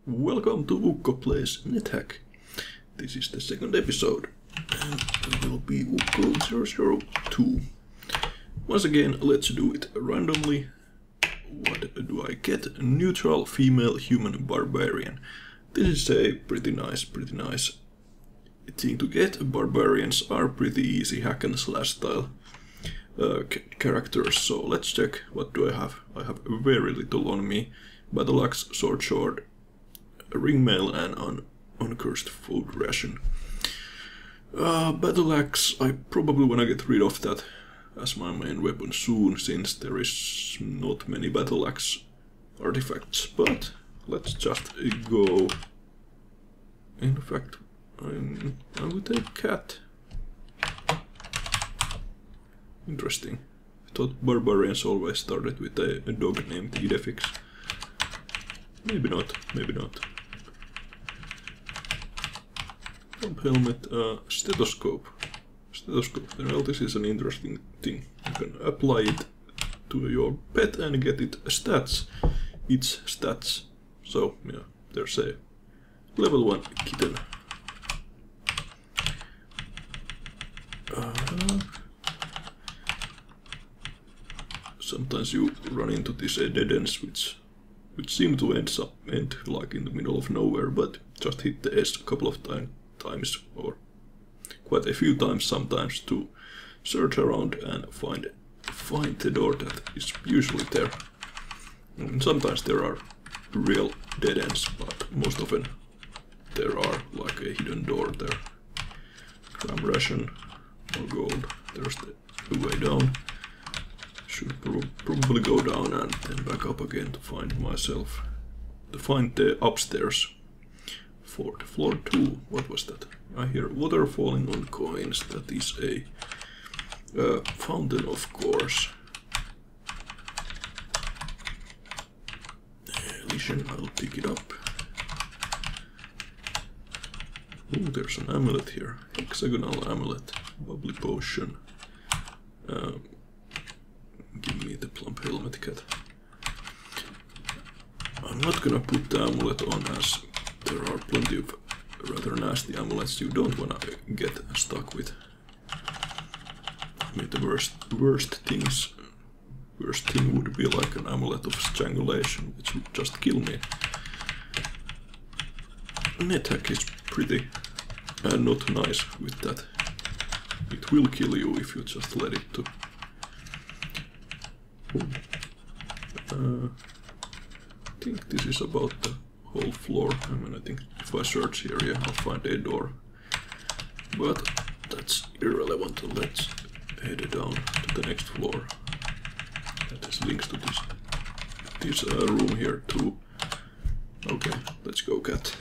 Welcome to Ukko Plays Nethack. This is the second episode, and it will be Ukko 002. Once again, let's do it randomly. What do I get? A neutral female human barbarian. This is a pretty nice thing to get. Barbarians are pretty easy hack and slash style characters, so let's check. What do I have? I have very little on me. Battle axe, sword, ring mail, and uncursed food ration. Battle axe, I probably wanna get rid of that as my main weapon soon, since there is not many battle axe artifacts, but let's just go. In fact, I will take cat. Interesting. I thought barbarians always started with a dog named Idefix. Maybe not, maybe not. Pump helmet, stethoscope. Well, this is an interesting thing. You can apply it to your pet and get its stats. So, yeah, there's a level 1 kitten. Sometimes you run into these dead ends which seem to end like in the middle of nowhere, but just hit the S a couple of times, or quite a few times sometimes, to search around and find the door that is usually there. And sometimes there are real dead ends, but most often there are like a hidden door there. Cram ration, more gold. There's the way down. Should probably go down and then back up again to find the upstairs. Fourth floor 2. What was that? I hear water falling on coins. That is a fountain, of course. Elision, I'll pick it up. Oh, there's an amulet here. Hexagonal amulet. Bubbly potion. Give me the plump helmet, cat. I'm not gonna put the amulet on, as there are plenty of rather nasty amulets you don't wanna get stuck with. I mean, the worst thing would be like an amulet of strangulation, which would just kill me. Nethack is pretty not nice with that. It will kill you if you just let it to. I think this is about the whole floor. I mean, I think if I search here, yeah, I'll find a door. But that's irrelevant. Let's head down to the next floor. That has links to this room here too. Okay, let's go, cat.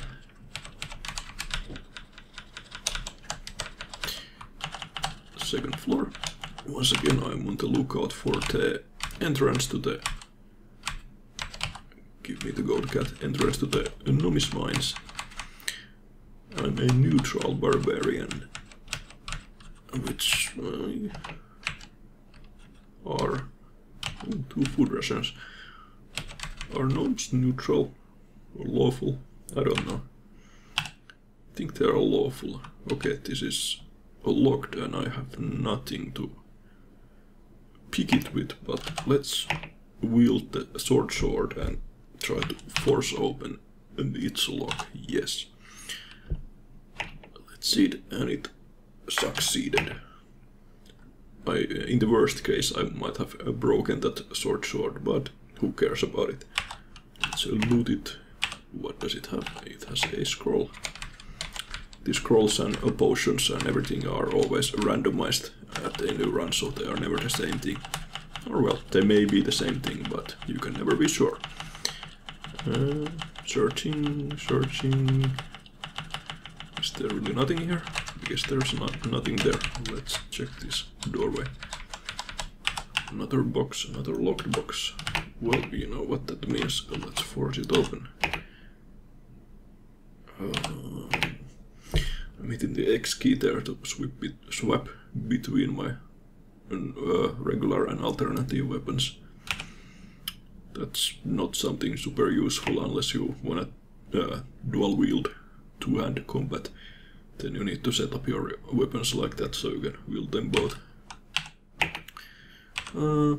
Second floor. Once again, I'm on the lookout for the entrance to the. Give me the gold, cat. Entrance to the Nomis mines. I'm a neutral barbarian, which are 2 food rations. Are gnomes neutral or lawful? I don't know. I think they are lawful. Okay, this is locked and I have nothing to pick it with, but let's wield the sword and try to force open its lock. Yes. Let's see it, and it succeeded. In the worst case, I might have broken that sword, but who cares about it? Let's loot it. What does it have? It has a scroll. The scrolls and potions and everything are always randomized at a new run, so they are never the same thing. Or well, they may be the same thing, but you can never be sure. Searching. Is there really nothing here? I guess there's nothing there. Let's check this doorway. Another box, another locked box. Well, you know what that means. Let's force it open. I'm hitting the X key there to swap between my regular and alternative weapons. That's not something super useful unless you wanna dual wield, two-hand combat, then you need to set up your weapons like that so you can wield them both. A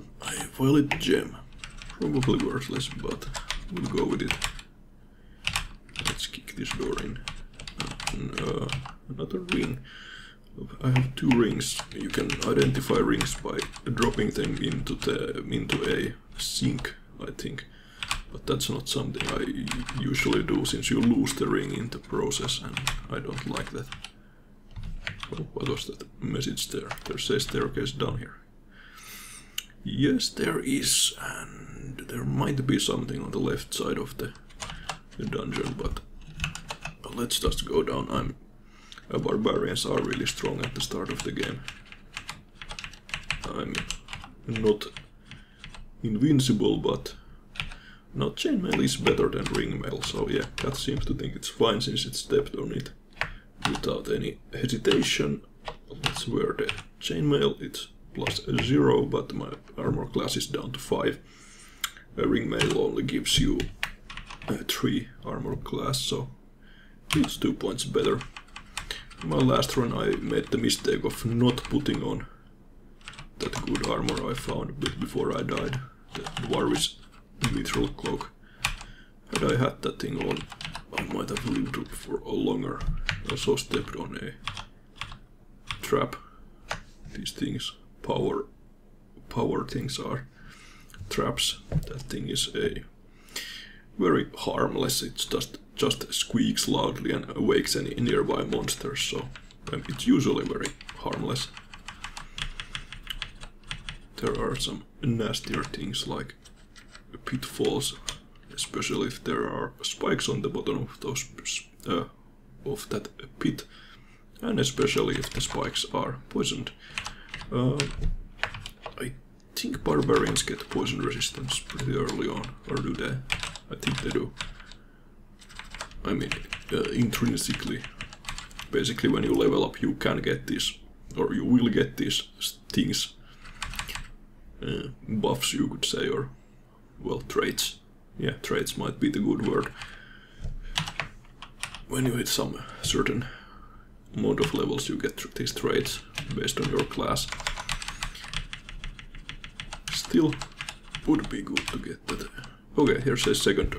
violet gem, probably worthless, but we'll go with it. Let's kick this door in. Another ring. I have 2 rings. You can identify rings by dropping them into a sink, I think. But that's not something I usually do, since you lose the ring in the process, and I don't like that. Oh, what was that message there? There's a staircase down here. Yes, there is, and there might be something on the left side of the dungeon, but let's just go down. Barbarians are really strong at the start of the game. I'm not invincible, but now chainmail is better than ringmail, so yeah, Cat seems to think it's fine since it stepped on it without any hesitation. Let's wear the chainmail. It's +0, but my armor class is down to 5. Ringmail only gives you 3 armor class, so it's 2 points better. My last run I made the mistake of not putting on that good armor I found before I died, the Dwarvish Mithril Cloak. Had I had that thing on, I might have lived for longer. I also stepped on a trap. These things, power things are traps. That thing is a very harmless. It's just squeaks loudly and awakes any nearby monsters, so it's usually very harmless. There are some nastier things like pitfalls, especially if there are spikes on the bottom of those of that pit, and especially if the spikes are poisoned. I think barbarians get poison resistance pretty early on, or do they? I think they do. I mean, intrinsically. Basically, when you level up, you can get this, or you will get these things. Buffs, you could say, or, well, traits. Yeah, traits might be the good word. When you hit some certain amount of levels, you get these traits based on your class. Still, would be good to get that. Okay, here's a second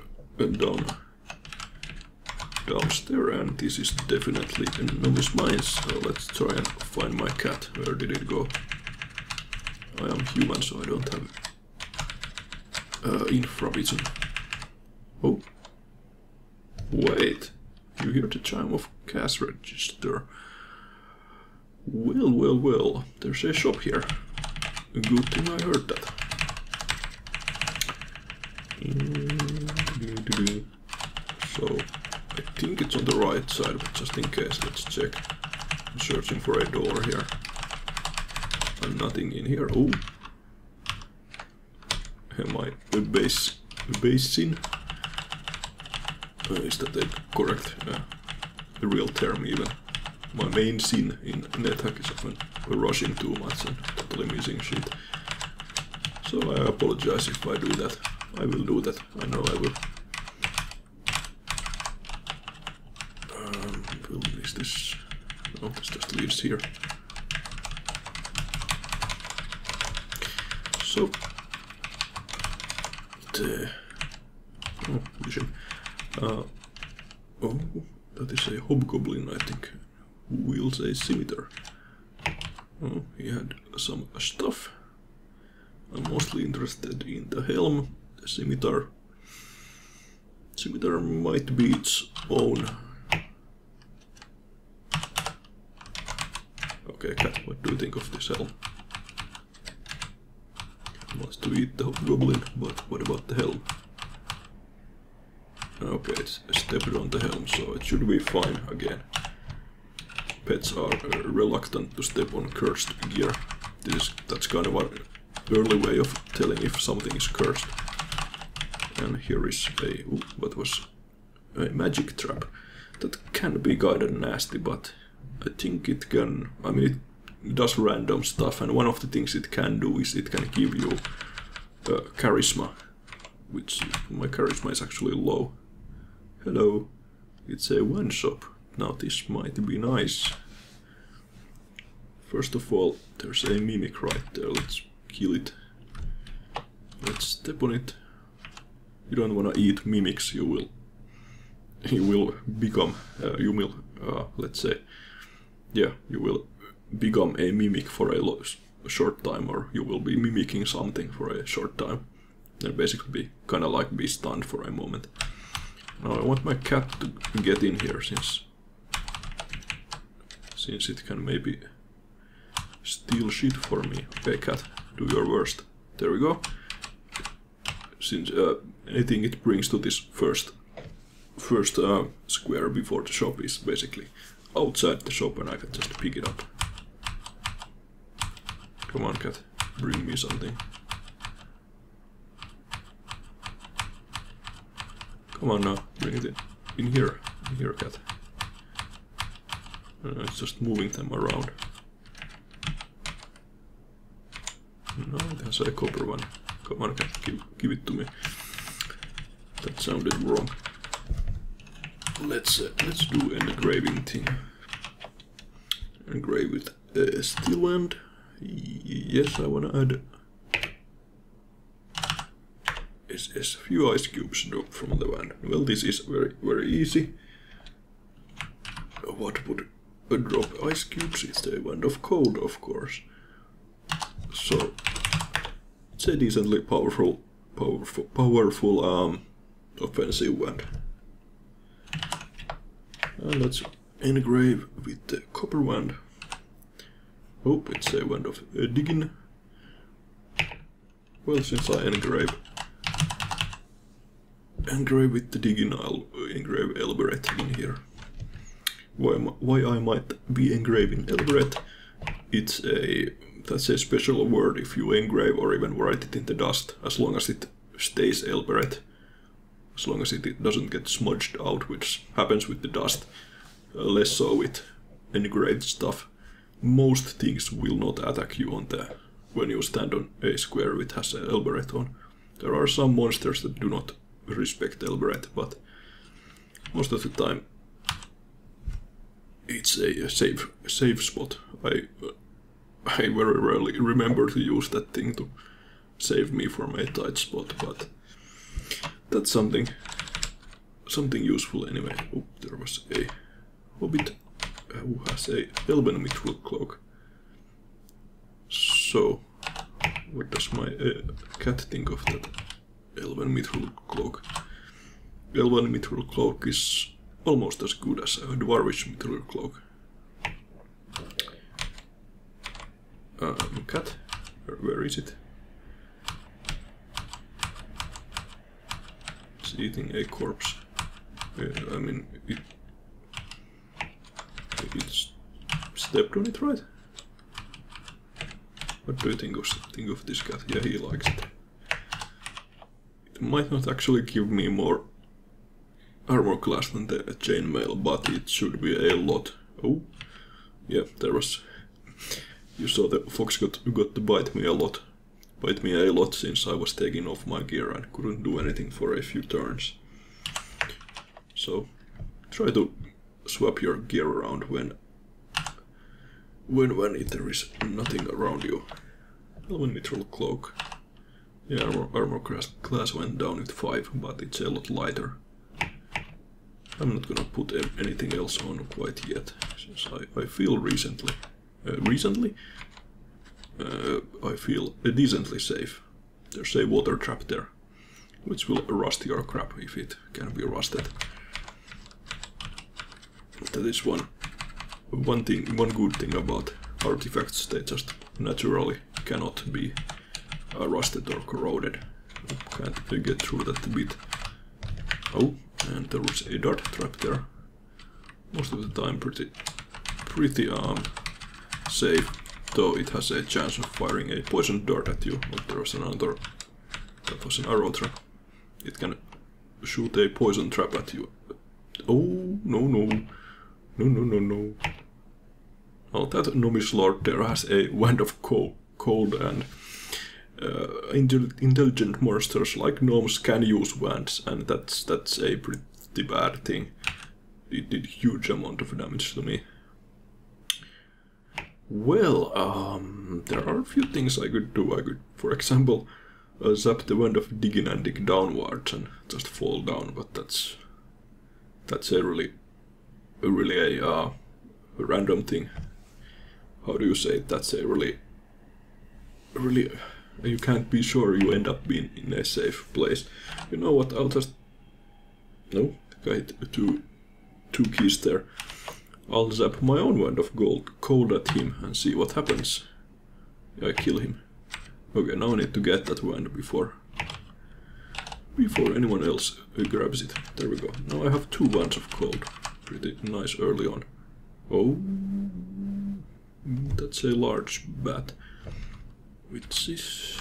downstairs, and this is definitely a novice mines. So let's try and find my cat. Where did it go? I am human, so I don't have infravision. Oh, wait! You hear the chime of cash register. Well, there's a shop here. A good thing I heard that. So, I think it's on the right side, but just in case, let's check. I'm searching for a door here. And nothing in here. Oh! Am I a basin? Is that a correct, the real term even? My main sin in Nethack is often rushing too much and totally missing shit. So I apologize if I do that. I will do that. I know I will. Is this? No, this just leads here. So the vision. Oh, that is a hobgoblin, I think, who wields a scimitar. Oh, he had some stuff. I'm mostly interested in the helm, the scimitar. Scimitar might be its own. Okay, cat, what do you think of this helm? Wants to eat the hobgoblin, but what about the helm? Okay, it's stepped on the helm, so it should be fine again. Pets are reluctant to step on cursed gear. That's kind of an early way of telling if something is cursed. And here is a magic trap that can be kind of nasty, but I think it can. I mean, it does random stuff, and one of the things it can do is it can give you charisma, which my charisma is actually low. Hello. It's a wine shop. Now this might be nice. First of all, there's a mimic right there. Let's kill it. Let's step on it. You don't wanna eat mimics. You will become. Let's say, yeah, you will become a mimic for a short time, or you will be mimicking something for a short time. And basically kind of like be stunned for a moment. Now I want my cat to get in here since it can maybe steal shit for me. Okay, cat, do your worst. There we go. Since anything it brings to this first square before the shop is basically outside the shop, and I can just pick it up. Come on, cat, bring me something. Come on now, bring it in here, cat. It's just moving them around. No, it has a copper one. Come on, cat, give it to me. That sounded wrong. Let's do an engraving thing. Engrave with steel wand. Yes, I wanna add a few ice cubes dropped from the wand. Well, this is very easy. What would drop ice cubes? It's a wand of cold, of course. So it's a decently powerful offensive wand. Let's engrave with the copper wand. Oh, it's a wand of digging. Well, since I engrave with the digging, I'll engrave elaborate in here. Why I might be engraving elaborate? That's a special word if you engrave or even write it in the dust, as long as it stays elaborate. As long as it doesn't get smudged out, which happens with the dust. Less so with engraved stuff. Most things will not attack you when you stand on a square which has an elaborate on. There are some monsters that do not respect elaborate, but most of the time it's a safe spot. I very rarely remember to use that thing to save me from a tight spot, but that's something useful anyway. Oh, there was a hobbit who has a elven mithril cloak. So, what does my cat think of that elven mithril cloak? Elven mithril cloak is almost as good as a dwarvish mithril cloak. Cat, where is it? It's eating a corpse. I mean, it's stepped on it, right? What do you think of this cat? Yeah, he likes it. It might not actually give me more armor class than the chainmail, but it should be a lot. Oh, yeah, there was. You saw the fox got to bite me a lot since I was taking off my gear and couldn't do anything for a few turns. So try to swap your gear around when there is nothing around you. Elven mithril cloak. Yeah, armor class went down with 5, but it's a lot lighter. I'm not gonna put anything else on quite yet, since I feel I feel decently safe. There's a water trap there, which will rust your crap if it can be rusted. That is one good thing about artifacts. They just naturally cannot be rusted or corroded. Can't get through that a bit. Oh, and there was a dart trap there. Most of the time pretty safe, though it has a chance of firing a poisoned dart at you. But there was another, that was an arrow trap. It can shoot a poison trap at you. Oh, no. Oh, that novice lord there has a wand of cold, and intelligent monsters like gnomes can use wands, and that's a the bad thing. It did huge amount of damage to me. Well, there are a few things I could do. I could, for example, zap the wand of digging and dig downwards and just fall down, but that's a really a random thing. How do you say it? That's a really you can't be sure you end up being in a safe place. You know what? I'll just no, I hit two keys there. I'll zap my own wand of cold at him and see what happens. I kill him. Okay, now I need to get that wand before anyone else grabs it. There we go. Now I have 2 wands of cold. Pretty nice early on. Oh, that's a large bat. Which is...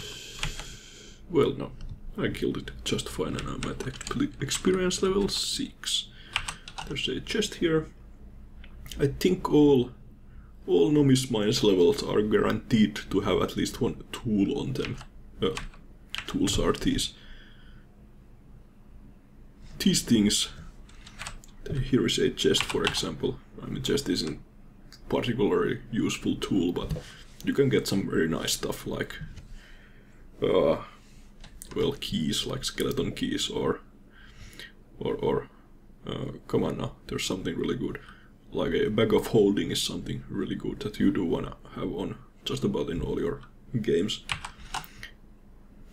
well, no. I killed it just fine and I'm at experience level 6. There's a chest here. I think all novice mines levels are guaranteed to have at least 1 tool on them. Tools are these things. Here is a chest, for example. I mean, chest isn't particularly useful tool, but you can get some very nice stuff like well, keys, like skeleton keys, or come on now, there's something really good. Like a bag of holding is something really good that you do wanna have on just about in all your games.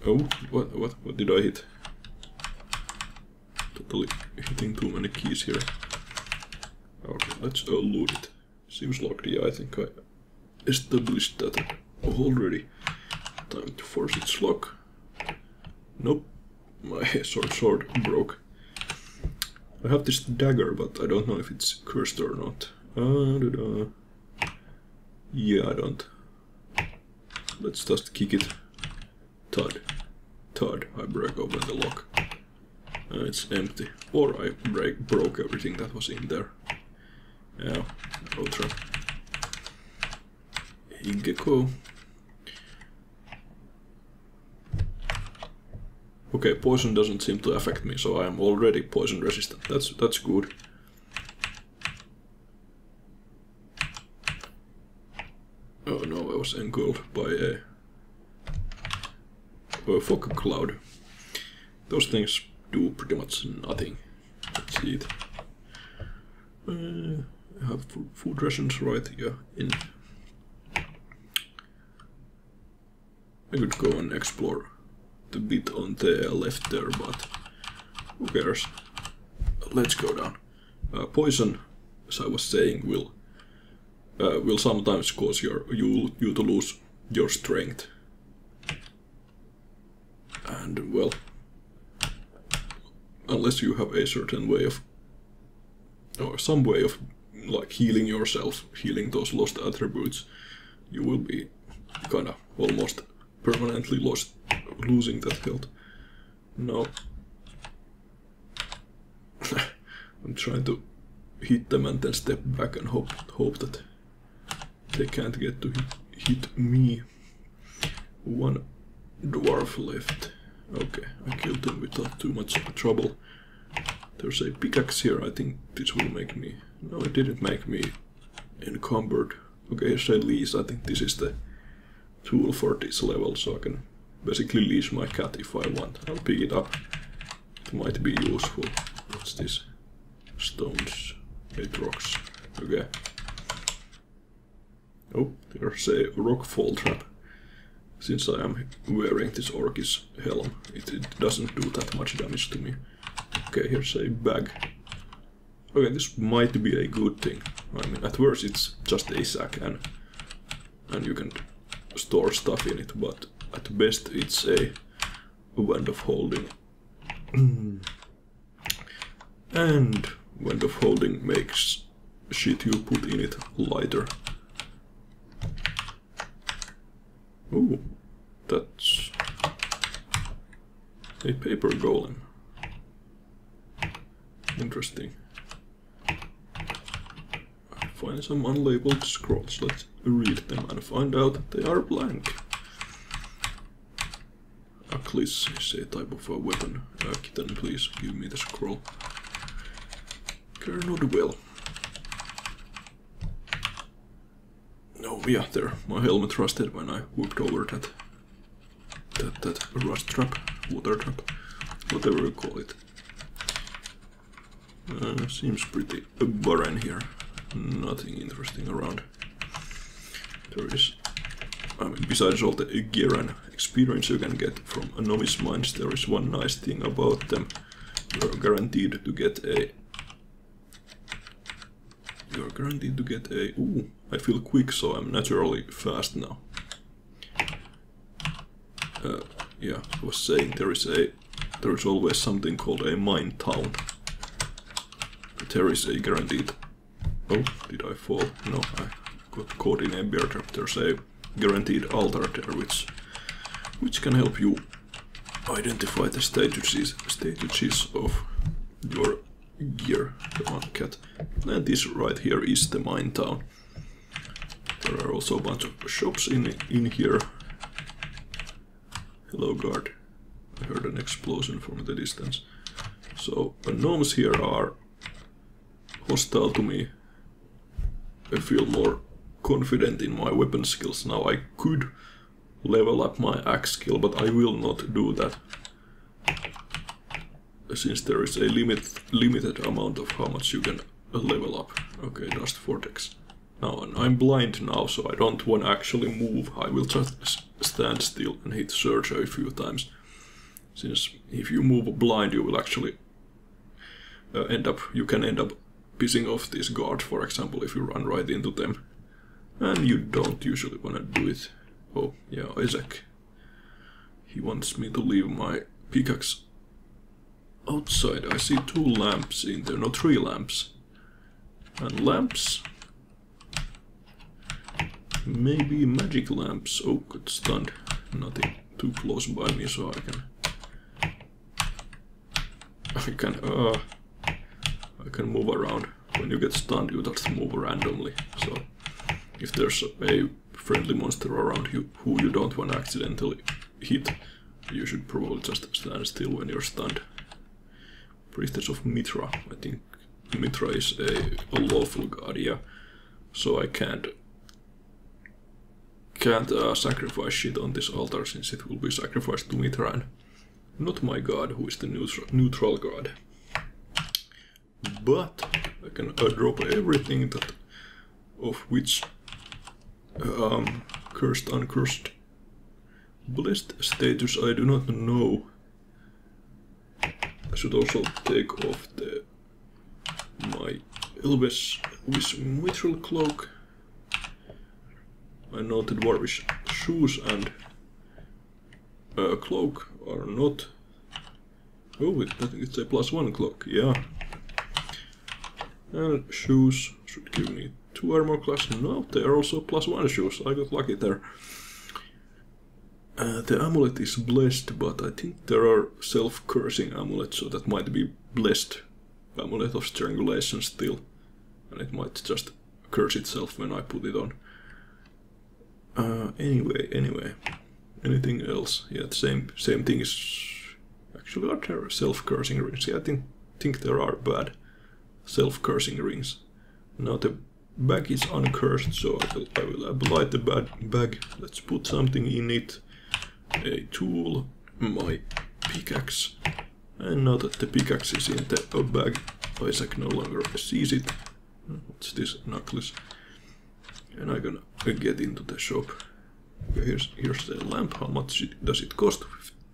Oh, what did I hit? Totally hitting too many keys here. Okay, let's loot it. Seems locked. Yeah, I think I established that already. Time to force its lock. Nope, my sword broke. I have this dagger, but I don't know if it's cursed or not. Yeah, I don't. Let's just kick it. Thud. I break open the lock. It's empty. Or I broke everything that was in there. Yeah, ultra. Gecko. Okay, poison doesn't seem to affect me, so I am already poison resistant. That's good. Oh no, I was engulfed by a fog cloud. Those things do pretty much nothing. Let's eat. I have food rations right here in. I could go and explore the bit on the left there, but who cares? Let's go down. Poison, as I was saying, will sometimes cause you to lose your strength, and well, unless you have a certain way of, or some way of, like healing yourself, healing those lost attributes, you will be kinda almost permanently losing that health. No. I'm trying to hit them and then step back and hope that they can't get to hit me. 1 dwarf left. Okay, I killed him without too much trouble. There's a pickaxe here. I think this will make me... no, it didn't make me encumbered. Okay, here's a leash. I think this is the tool for this level, so I can basically leash my cat if I want. I'll pick it up. It might be useful. What's this? Stones. 8 rocks. Okay. Oh, there's a rock fall trap. Since I am wearing this orcish helm, it doesn't do that much damage to me. Okay, here's a bag. Okay, this might be a good thing. I mean, at worst it's just a sack and you can store stuff in it, but at best it's a wand of holding. And wand of holding makes shit you put in it lighter. Ooh, that's a paper golem. Interesting. Find some unlabeled scrolls. Let's read them and find out that they are blank. A cliss is a type of a weapon. Kitten, please give me the scroll. They're not well. Oh yeah, there. My helmet rusted when I whipped over that rust trap, water trap, whatever you call it. Seems pretty barren here. Nothing interesting around. There is, I mean, besides all the gear and experience you can get from novice mines, there is one nice thing about them. You're guaranteed to get a. Ooh, I feel quick, so I'm naturally fast now. Yeah, I was saying there is always something called a mine town. There is a guaranteed. Oh, did I fall? No, I got caught in a bear trap. There's a guaranteed altar there, which can help you identify the stages of your gear. Come on, cat. And this right here is the mine town. There are also a bunch of shops in here. Hello, guard. I heard an explosion from the distance. So, the gnomes here are hostile to me. I feel more confident in my weapon skills now. I could level up my axe skill, but I will not do that. Since there is a limited amount of how much you can level up. Okay, dust vortex. Now, I'm blind now, so I don't want to actually move. I will just stand still and hit search a few times. Since if you move blind, you will actually you can end up pissing off these guards, for example, if you run right into them. And you don't usually want to do it. Oh, yeah, Isaac. He wants me to leave my pickaxe outside. I see 2 lamps in there, no 3 lamps. And lamps? Maybe magic lamps. Oh, got stunned. Nothing too close by me, so I can move around. When you get stunned, you just move randomly. So if there's a friendly monster around you who you don't want to accidentally hit, you should probably just stand still when you're stunned. Priestess of Mithra. I think Mithra is a lawful god, yeah. So I can't sacrifice shit on this altar, since it will be sacrificed to Mithra and not my god, who is the neutral god. But I can drop everything that of which cursed, uncursed, blessed status I do not know. I should also take off my Elvis mithril cloak. I know the dwarvish shoes and cloak are not. Oh, I think it's a +1 cloak, yeah. And shoes should give me 2 armor class. No, they are also +1 shoes. I got lucky there. The amulet is blessed, but I think there are self-cursing amulets, so that might be blessed amulet of strangulation still. And it might just curse itself when I put it on. Anyway. Anything else? Yeah, the same thing is... Actually, are there self-cursing rings? Yeah, I think there are bad self-cursing rings. Now the bag is uncursed, so I will apply the bag. Let's put something in it. A tool, my pickaxe. And now that the pickaxe is in the bag, Isaac no longer sees it. What's this necklace? And I'm gonna get into the shop. Okay, here's the lamp. How much does it cost?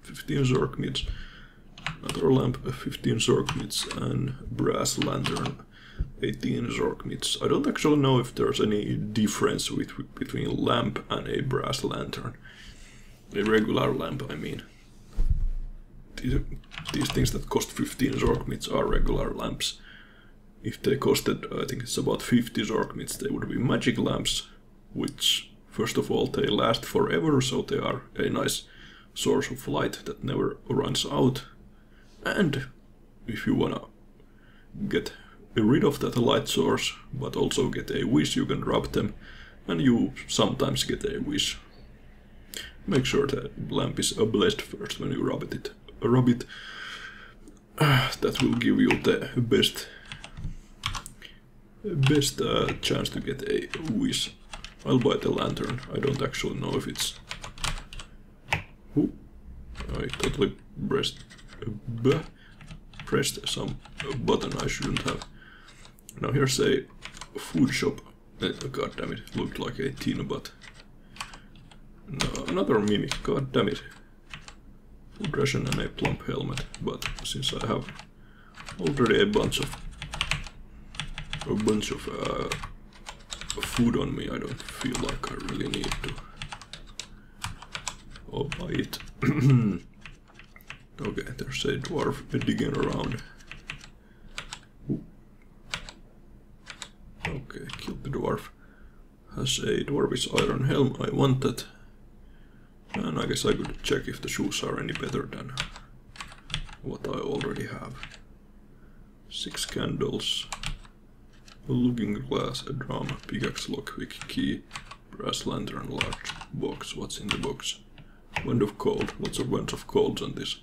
15 zorkmids. Another lamp, 15 zorkmids, and brass lantern, 18 zorkmids. I don't actually know if there's any difference between lamp and a brass lantern. A regular lamp, I mean. These things that cost 15 zorkmids are regular lamps. If they costed, I think it's about 50 zorkmids, they would be magic lamps, which, first of all, they last forever, so they are a nice source of light that never runs out. And if you wanna get rid of that light source, but also get a wish, you can rub them, and you sometimes get a wish. Make sure the lamp is blessed first when you rub it. That will give you the best chance to get a whiz. I'll buy the lantern. I don't actually know if it's... Ooh. I totally pressed some button I shouldn't have. Now here's a food shop. God damn it, looked like a tin, but... No, another mimic, god damn it. Food ration and a plump helmet, but since I have already a bunch of food on me, I don't feel like I really need to buy it. Okay, there's a dwarf digging around. Ooh. Okay, killed the dwarf. Has a dwarvish iron helm, I want that. And I guess I could check if the shoes are any better than what I already have. 6 candles, a looking glass, a drum, pickaxe, lockpick, key, brass lantern, large box. What's in the box? Wand of cold, lots of wands of colds on this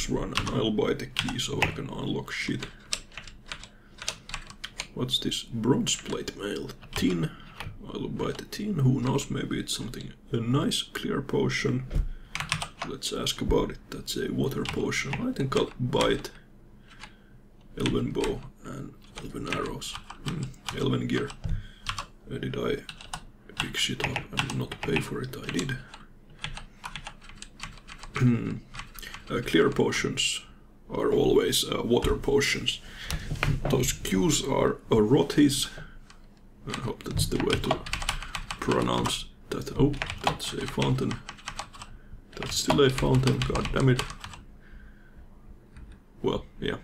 run, and I'll buy the key so I can unlock shit. What's this? Bronze plate mail, tin. I'll buy the tin, who knows, maybe it's something, a nice clear potion. Let's ask about it. That's a water potion. I think I'll buy it. Elven bow and elven arrows. Elven gear. Did I pick shit up and not pay for it? I did. Clear potions are always water potions. Those Qs are rothies. I hope that's the way to pronounce that. Oh, that's a fountain. That's still a fountain, god damn it. Well, yeah.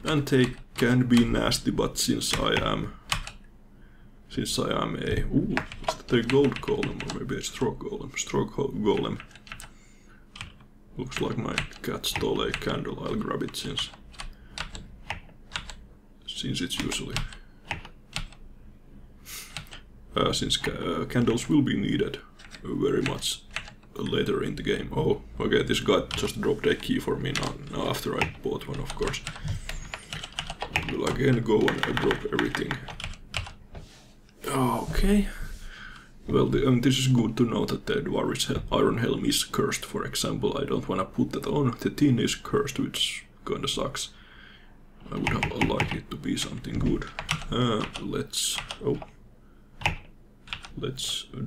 And they can be nasty, but since I am a... Ooh, is that a gold golem or maybe a straw golem? Straw golem. Looks like my cat stole a candle. I'll grab it since it's usually... since candles will be needed very much later in the game. Oh, okay, this guy just dropped a key for me now after I bought one, of course. Will again go and drop everything. Okay. Well, this is good to know that the dwarvish iron helm is cursed, for example. I don't want to put that on. The tin is cursed, which kinda sucks. I would have liked it to be something good. Let's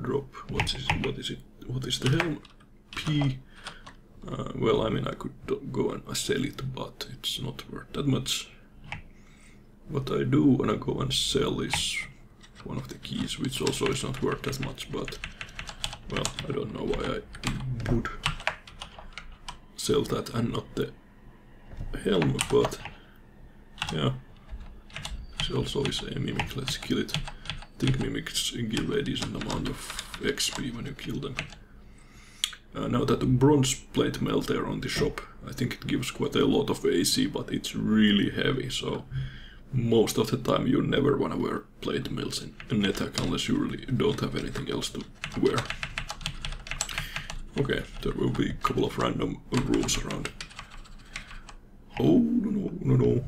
drop. What is it? What is the helm? P. Well, I mean, I could go and sell it, but it's not worth that much. What I do when I go and sell is one of the keys, which also is not worth that much, but well, I don't know why I would sell that and not the helm, but yeah, this also is a mimic. Let's kill it. I think mimics give a decent amount of XP when you kill them. Now that bronze plate mail there on the shop, I think it gives quite a lot of AC, but it's really heavy, so most of the time you never want to wear plate mails in Nethack unless you really don't have anything else to wear. Okay, there will be a couple of random rooms around. Oh, no.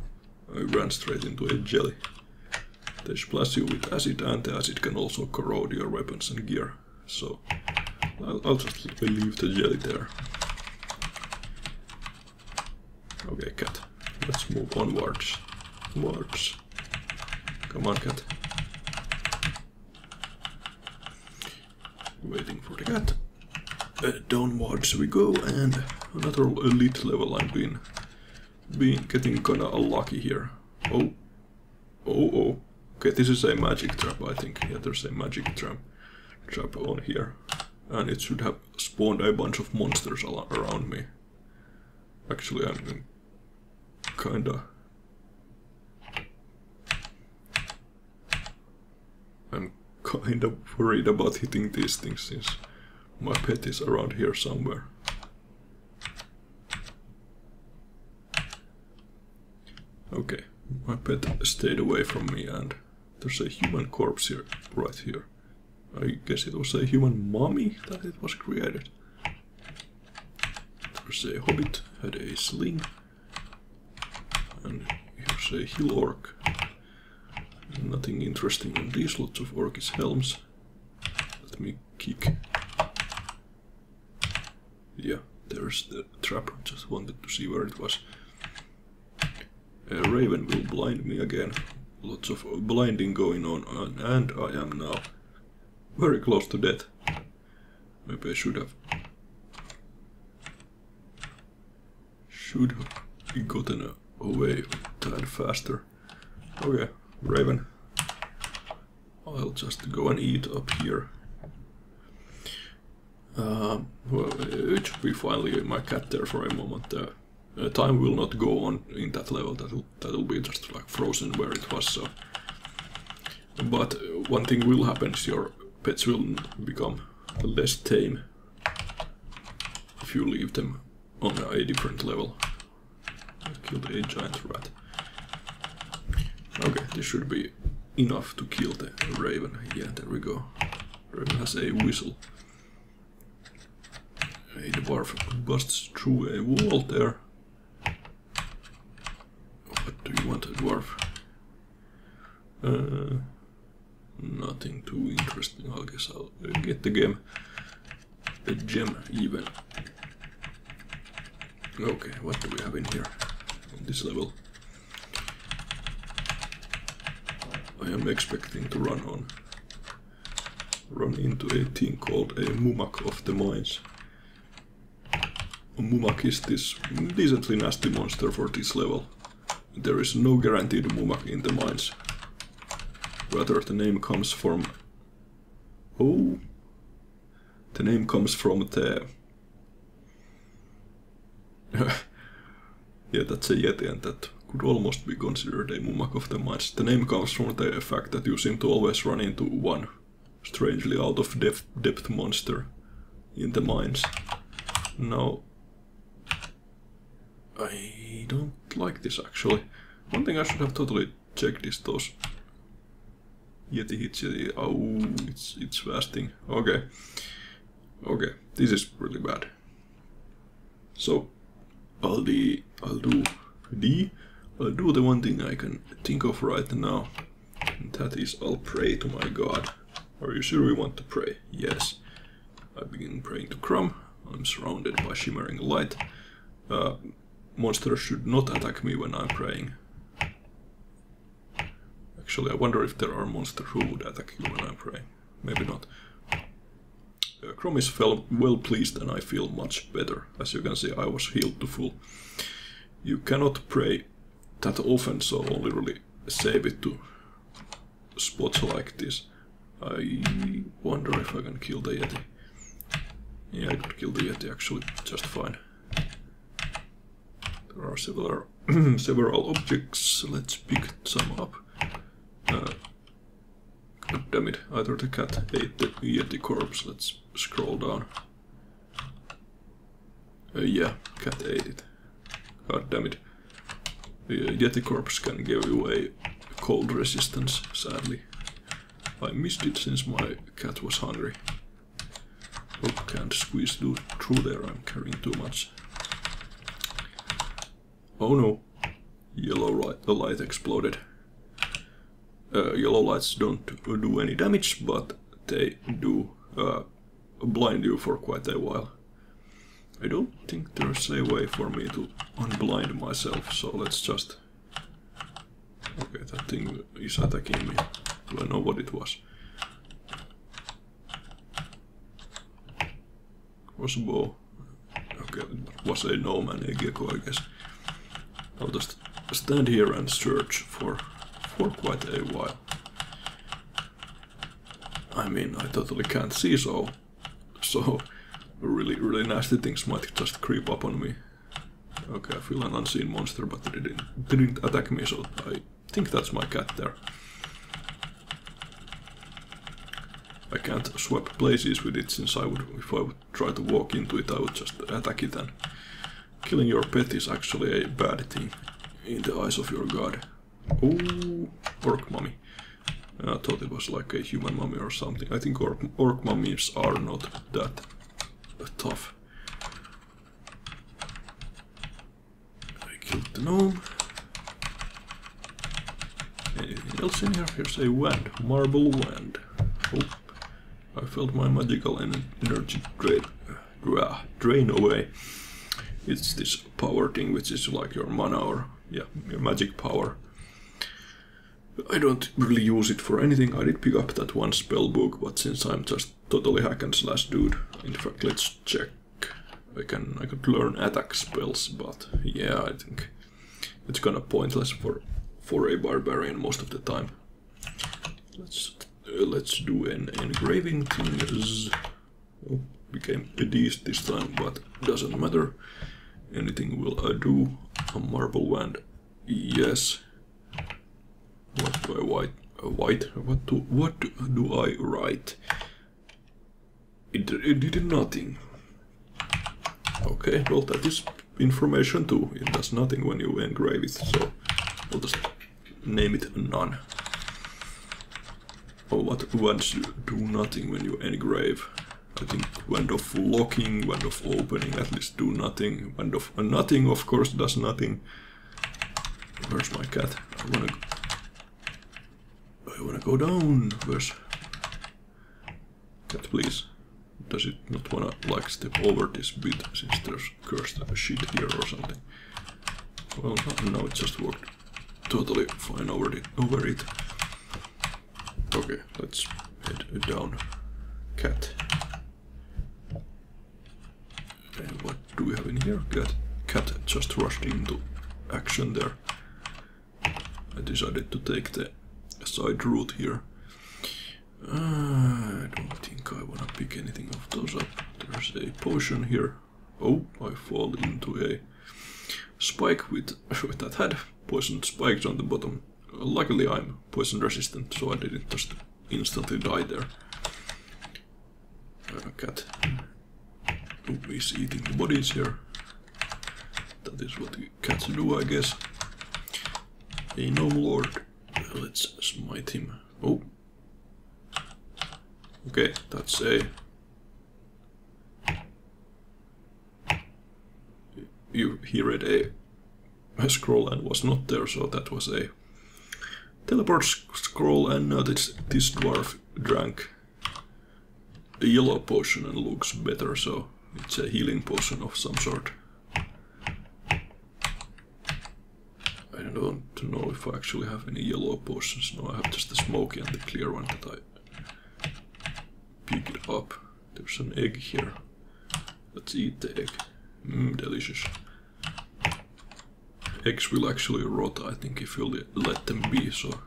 I ran straight into a jelly. They splash you with acid, and the acid can also corrode your weapons and gear. So I'll just leave the jelly there. Okay, cat. Let's move onwards. Come on, cat. Waiting for the cat. Downwards we go, and another elite level. I've been getting kinda unlucky here. Oh. Okay, this is a magic trap, I think. Yeah, there's a magic trap on here. And it should have spawned a bunch of monsters around me. Actually, I'm kinda worried about hitting these things since my pet is around here somewhere. Okay, my pet stayed away from me, and there's a human corpse here, right here. I guess it was a human mummy that it was created. There's a hobbit, had a sling, and here's a hill orc. Nothing interesting in these, lots of orcish helms. Let me kick. Yeah, there's the trap, just wanted to see where it was. A raven will blind me again. Lots of blinding going on, and I am now very close to death. Maybe I should have gotten away a tad faster. Okay, raven. I'll just go and eat up here. Well, it should be finally my cat there for a moment. Time will not go on in that level. That'll be just like frozen where it was. So, but one thing will happen: is your pets will become less tame if you leave them on a different level. I killed a giant rat. Okay, this should be enough to kill the raven. Yeah, there we go. Raven has a whistle. A dwarf busts through a wall there. What do you want, a dwarf? Nothing too interesting. I guess I'll get the game. A gem even. Okay, what do we have in here? On this level. I am expecting to run into a thing called a mumak of the mines. Mumak is this decently nasty monster for this level. There is no guaranteed mumak in the mines. Rather, the name comes from... Oh! The name comes from the... Yeah, that's a yeti, and that could almost be considered a mumak of the mines. The name comes from the fact that you seem to always run into one strangely out of depth monster in the mines. Now, I don't like this actually. One thing I should have totally checked is those yeti hits. Oh, it's fasting. Okay, okay, this is really bad. So I'll do the one thing I can think of right now, and that is I'll pray to my god. Are you sure we want to pray? Yes. I begin praying to Crumb. I'm surrounded by shimmering light. Monsters should not attack me when I'm praying. Actually, I wonder if there are monsters who would attack you when I'm praying. Maybe not. Crumb is well pleased and I feel much better. As you can see, I was healed to full. You cannot pray that often, so only really save it to spots like this. I wonder if I can kill the yeti. Yeah, I could kill the yeti actually just fine. There are several objects. Let's pick some up. God damn it! Either the cat ate the yeti corpse. Let's scroll down. Yeah, cat ate it. God damn it! The yeti corpse can give you a cold resistance. Sadly, I missed it since my cat was hungry. Oh, can't squeeze through there. I'm carrying too much. Oh no! Yellow light. The light exploded. Yellow lights don't do any damage, but they do blind you for quite a while. I don't think there's a way for me to unblind myself, so let's just... Okay, that thing is attacking me. Do I know what it was? Crossbow. Okay, it was a gnome and a gecko, I guess. I'll just stand here and search for quite a while. I mean, I totally can't see, so really nasty things might just creep up on me. Okay, I feel an unseen monster, but it didn't attack me, so I think that's my cat there. I can't swap places with it, since if I would try to walk into it, I would just attack it, and killing your pet is actually a bad thing in the eyes of your god. Oh, orc mummy. I thought it was like a human mummy or something. I think orc mummies are not that tough. I killed the gnome. Anything else in here? Here's a wand, marble wand. Oh, I felt my magical energy drain away. It's this power thing, which is like your mana or yeah, your magic power. I don't really use it for anything. I did pick up that one spell book, but since I'm just totally hack and slash dude, in fact, let's check. I could learn attack spells, but yeah, I think it's kinda pointless for a barbarian most of the time. Let's do an engraving thing. Oh, became a beast this time, but doesn't matter. Anything will I do? A marble wand, yes. What do I write? What do I write? It did nothing. Okay, well that is information too. It does nothing when you engrave it, so we'll just name it none. Oh, what wands do nothing when you engrave? I think wand of locking, wand of opening at least do nothing. Wand of nothing of course does nothing. Where's my cat? I wanna go down. Where's cat, please? Does it not wanna like step over this bit since there's cursed shit here or something? Well, no, it just worked totally fine over it. Okay, let's head down. Cat. And what do we have in here? Cat just rushed into action there. I decided to take the side route here. I don't think I wanna pick anything of those up. There's a potion here. Oh, I fall into a spike that had poisoned spikes on the bottom. Luckily I'm poison resistant, so I didn't just instantly die there. Cat. Oh, he's eating the bodies here. That is what the cats do, I guess. A gnome lord. Let's smite him. Oh. Okay, that's a... He read a scroll and was not there, so that was a teleport scroll, and now this dwarf drank a yellow potion and looks better, so it's a healing potion of some sort. I don't know if I actually have any yellow potions. No, I have just the smoky and the clear one that I picked up. There's an egg here. Let's eat the egg. Delicious. Eggs will actually rot, I think, if you let them be, so...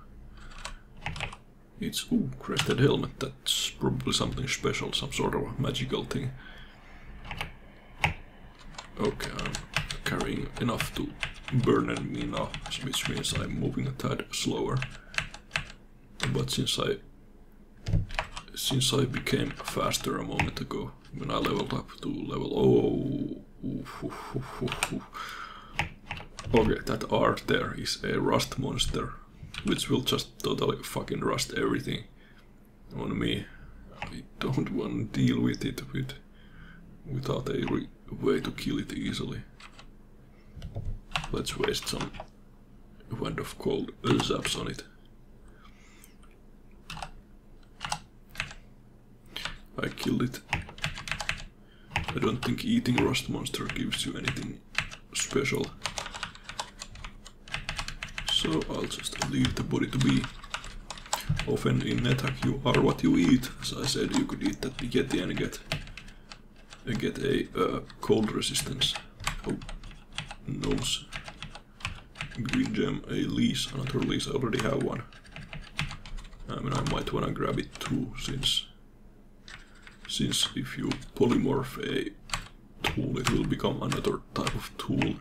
It's... ooh, crested helmet. That's probably something special, some sort of a magical thing. Okay, I'm carrying enough to burn me now, which means I'm moving a tad slower. But since I became faster a moment ago, when I leveled up to level... Okay, that art there is a rust monster, which will just totally fucking rust everything on me. I don't want to deal with it without a way to kill it easily. Let's waste some wand of cold zaps on it. I killed it. I don't think eating rust monster gives you anything special. So I'll just leave the body to be. Often in Nethack you are what you eat. As I said, you could eat that yeti and get a cold resistance. Oh, gnomes. Green gem, a lease, another lease. I already have one. I mean, I might wanna grab it too, since if you polymorph a tool, it will become another type of tool.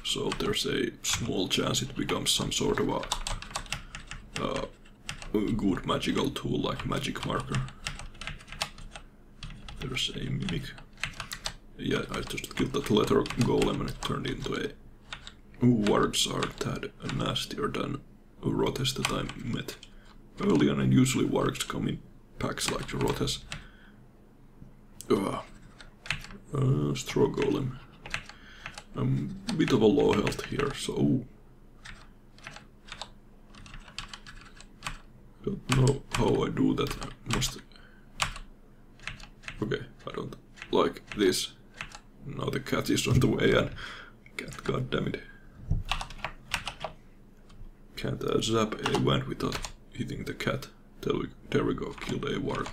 So there's a small chance it becomes some sort of a good magical tool, like magic marker. There's a mimic. Yeah, I just killed that leather golem and it turned into a... wargs are tad nastier than rotes that I met earlier, and usually wargs come in packs like the rotes. Straw golem. I'm a bit of a low health here, so... Don't know how I do that. I must... Okay, I don't like this. Now the cat is on the way and... Cat, god damn it. Can't zap a wand without hitting the cat. There we go, killed a warg.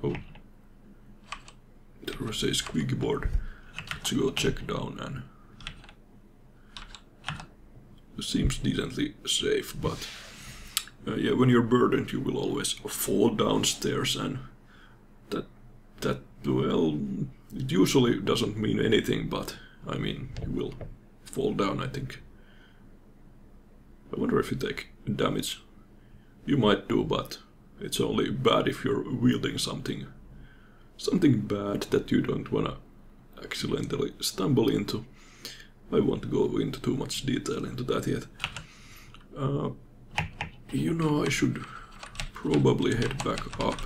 Oh. There was a squeaky board. Let's go check down and... It seems decently safe, but... yeah, when you're burdened you will always fall downstairs and... That, well... It usually doesn't mean anything, but... I mean, you will fall down, I think. I wonder if you take damage. You might do, but it's only bad if you're wielding something bad that you don't wanna accidentally stumble into. I won't go into too much detail into that yet. You know, I should probably head back up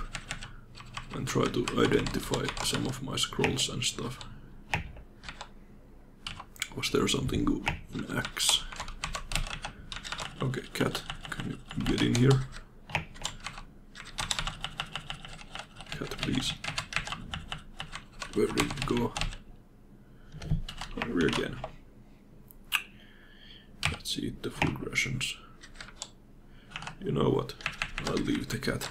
and try to identify some of my scrolls and stuff. Was there something good? An axe. Okay, cat, can you get in here? Cat, please. Where did it go? Here again. Let's eat the food rations. You know what? I'll leave the cat.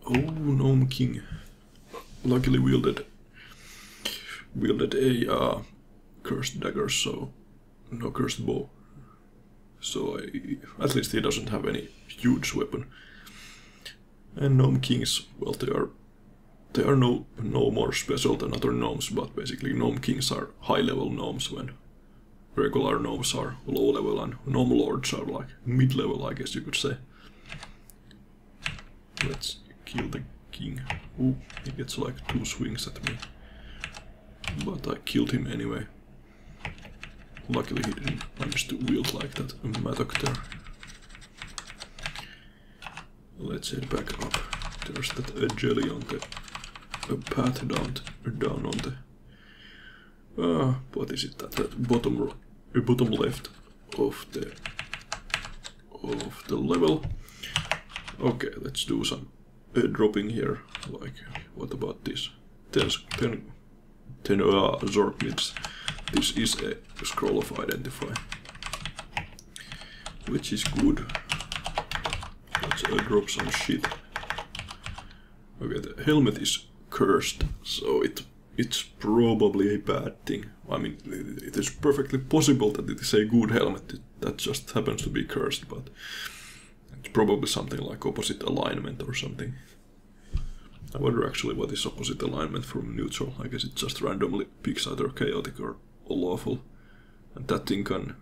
Oh, Gnome King. Luckily wielded a cursed dagger, so no cursed bow. So at least he doesn't have any huge weapon. And Gnome Kings, well, they are no more special than other gnomes, but basically Gnome Kings are high-level gnomes when regular gnomes are low-level and Gnome Lords are like mid-level, I guess you could say. Let's kill the king. Ooh, he gets like 2 swings at me. But I killed him anyway. Luckily he didn't manage to wield like that mattock there. Let's head back up. There's that jelly on the path down on the... what is it? That bottom left of the level. Okay, let's do some dropping here. Like, what about this? 10 Zork mids. This is a scroll of identify, which is good. Let's drop some shit. Okay, the helmet is cursed, so it's probably a bad thing. I mean, it is perfectly possible that it is a good helmet that just happens to be cursed, but it's probably something like opposite alignment or something. I wonder actually what is opposite alignment from neutral. I guess it just randomly picks either chaotic or lawful, and that thing can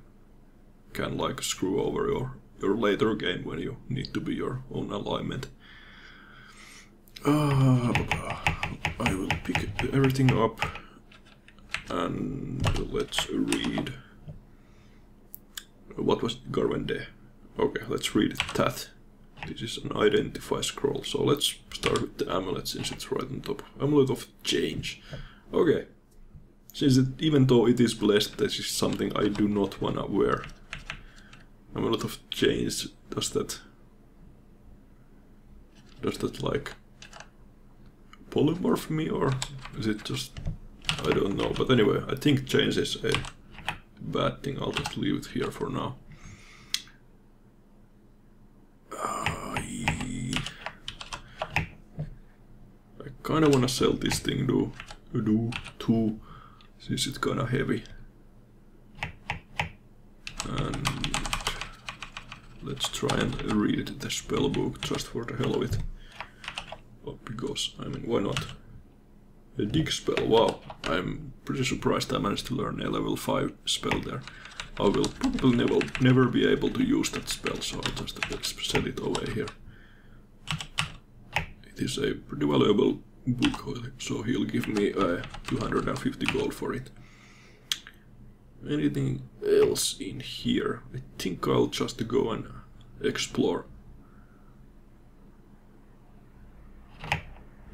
like screw over your later game when you need to be your own alignment. I will pick everything up and let's read. What was Garvende? Okay, let's read that. This is an identify scroll, so let's start with the amulet since it's right on top. Amulet of Change. Okay. Since even though it is blessed, this is something I do not wanna wear. Amulet of Change, does that like polymorph me, or is it just, I don't know, but anyway, I think change is a bad thing. I'll just leave it here for now. I kinda wanna sell this thing too, since it's kinda heavy. And let's try and read the spellbook just for the hell of it. Oh, because, I mean, why not? A dig spell, wow. I'm pretty surprised I managed to learn a level 5 spell there. I will probably never be able to use that spell, so I'll just sell it away here. It is a pretty valuable book, so he'll give me 250 gold for it. Anything else in here? I think I'll just go and explore.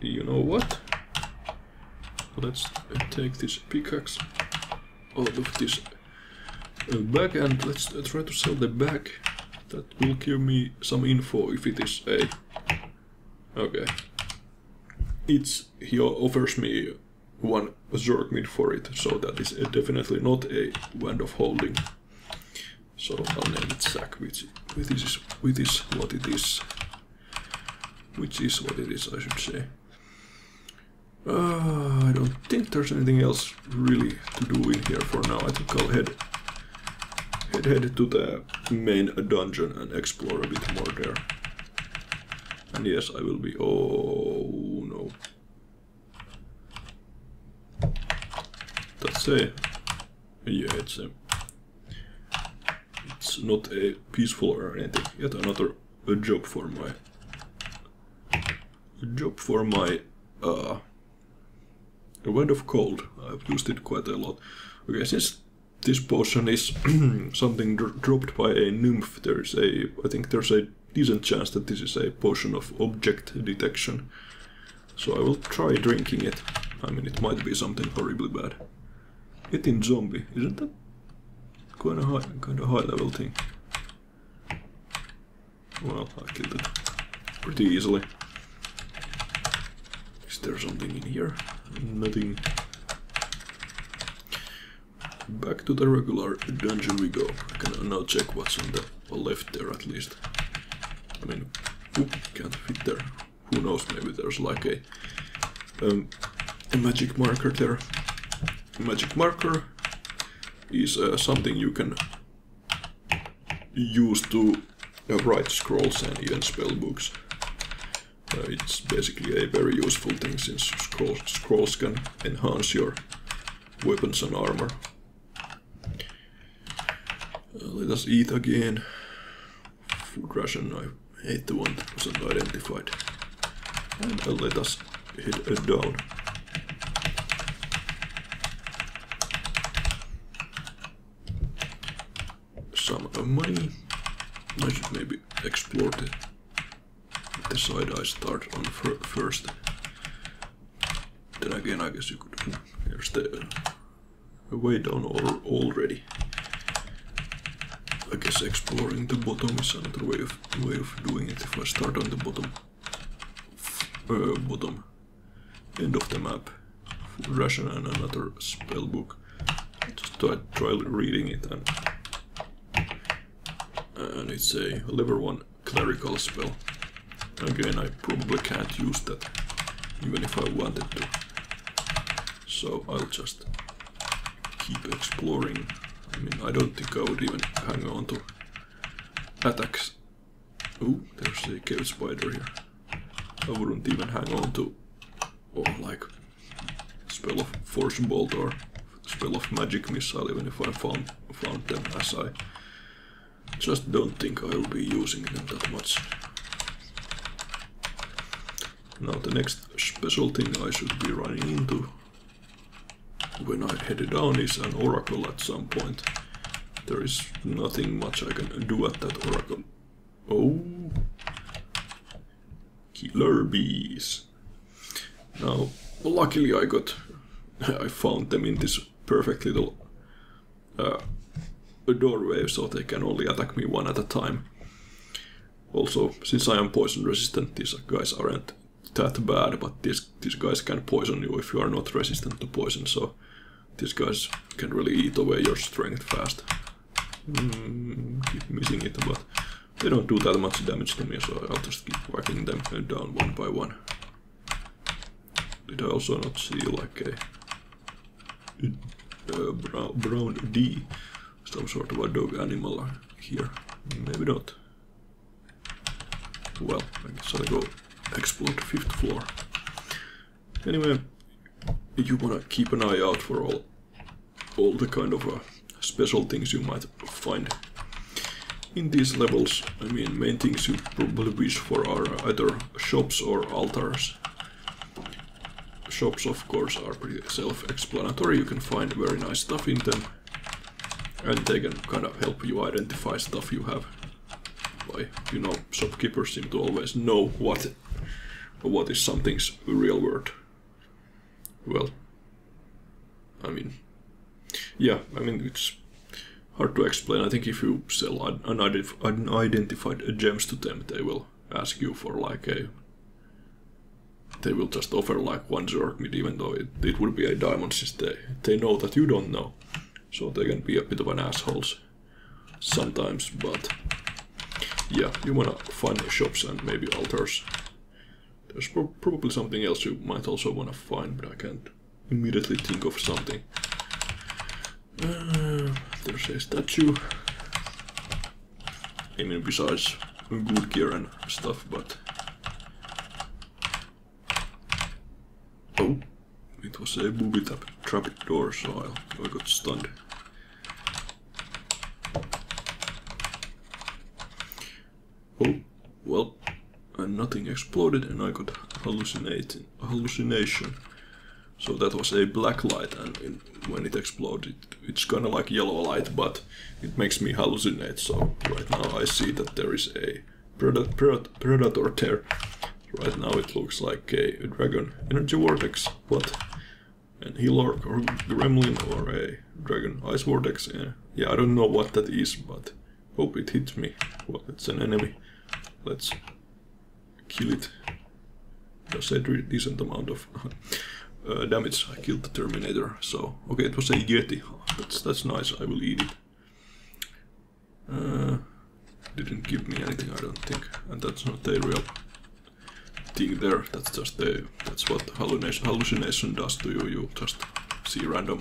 You know what? Let's take this pickaxe out of this bag, and let's try to sell the bag. That will give me some info if it is a... Okay. He offers me 1 Zorgmid for it, so that is definitely not a Wand of Holding. So I'll name it Sack, which is what it is. Which is what it is, I should say. I don't think there's anything else really to do in here for now. I think I'll head to the main dungeon and explore a bit more there. And yes, I will be... Oh no. That's a... Yeah, it's not a peaceful or anything. Yet another job for my... Wand of Cold. I've used it quite a lot. Okay, since this potion is something dropped by a nymph, I think there's a decent chance that this is a potion of object detection. So I will try drinking it. I mean, it might be something horribly bad. Eating zombie, isn't that kind of high level thing? Well, I killed it pretty easily. Is there something in here? Nothing. Back to the regular dungeon we go. I can now check what's on the left there at least. I mean, can't fit there. Who knows, maybe there's like a magic marker there. A magic marker is something you can use to write scrolls and even spell books. It's basically a very useful thing since scrolls can enhance your weapons and armor. Let us eat again. Food ration, I hate the one that wasn't identified. And let us head down. Some money. I should maybe explore the side I start on first. Then again, I guess you could. There's the way down already. I guess exploring the bottom is another way of doing it. If I start on the bottom end of the map, food ration and another spell book. Just try reading it, and it's a level 1 clerical spell. Again, I probably can't use that, even if I wanted to. So I'll just keep exploring. I mean, I don't think I would even hang on to attacks. Ooh, there's a cave spider here. I wouldn't even hang on to, or like, spell of force bolt or spell of magic missile, even if I found them, as I just don't think I'll be using them that much. Now the next special thing I should be running into when I head down is an oracle at some point. There is nothing much I can do at that oracle. Oh, killer bees. Now, luckily I found them in this perfect little doorway, so they can only attack me one at a time. Also, since I am poison resistant, these guys aren't that bad, but these guys can poison you if you are not resistant to poison, so these guys can really eat away your strength fast. Keep missing it, but they don't do that much damage to me, so I'll just keep whacking them down one by one. Did I also not see like a brown D, some sort of a dog animal here? Maybe not. Well, I guess I'll go explore the 5th floor. Anyway, you wanna keep an eye out for all the kind of special things you might find in these levels. I mean, main things you probably wish for are either shops or altars. Shops, of course, are pretty self-explanatory. You can find very nice stuff in them, and they can kind of help you identify stuff you have. By, you know, shopkeepers seem to always know what is something's real worth. Well, I mean, yeah, I mean, it's hard to explain. I think if you sell unidentified gems to them, they will ask you for like a... They will just offer like 1 Zorkmid, even though it would be a diamond, since they know that you don't know. So they can be a bit of an assholes sometimes, but yeah, you wanna find shops and maybe altars. There's probably something else you might also wanna find, but I can't immediately think of something. There's a statue. I mean, besides good gear and stuff, but... Oh, it was a booby trap door, so I got stunned. Oh, well, and nothing exploded and I got hallucination. So that was a black light, and when it exploded, it's kinda like yellow light, but it makes me hallucinate. So right now I see that there is a predator there. Right now it looks like a dragon energy vortex, but an Hillark or gremlin or a dragon ice vortex. Yeah, I don't know what that is, but hope it hits me. Well, it's an enemy. Let's kill it. Does a decent amount of damage. I killed the Terminator. So okay, it was a Yeti. That's nice. I will eat it. Didn't give me anything, I don't think, and that's not a real thing there. That's just that's what hallucination does to you. You just see random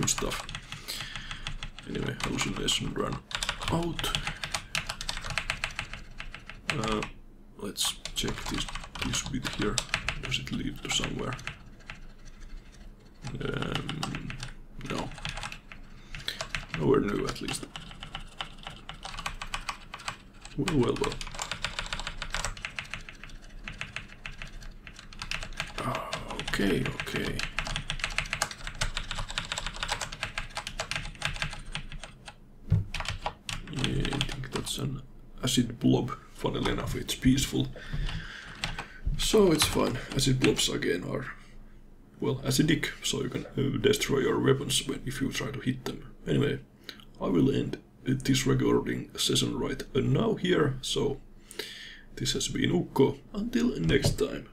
stuff. Anyway, hallucination run out. Let's check this bit here. Does it lead to somewhere? No. Nowhere new, at least. Well. Okay. Yeah, I think that's an acid blob. Funnily enough, it's peaceful. So it's fine. Acid blobs again are, well, acidic, so you can destroy your weapons if you try to hit them. Anyway, I will end this recording session right now here. So this has been Ukko. Until next time.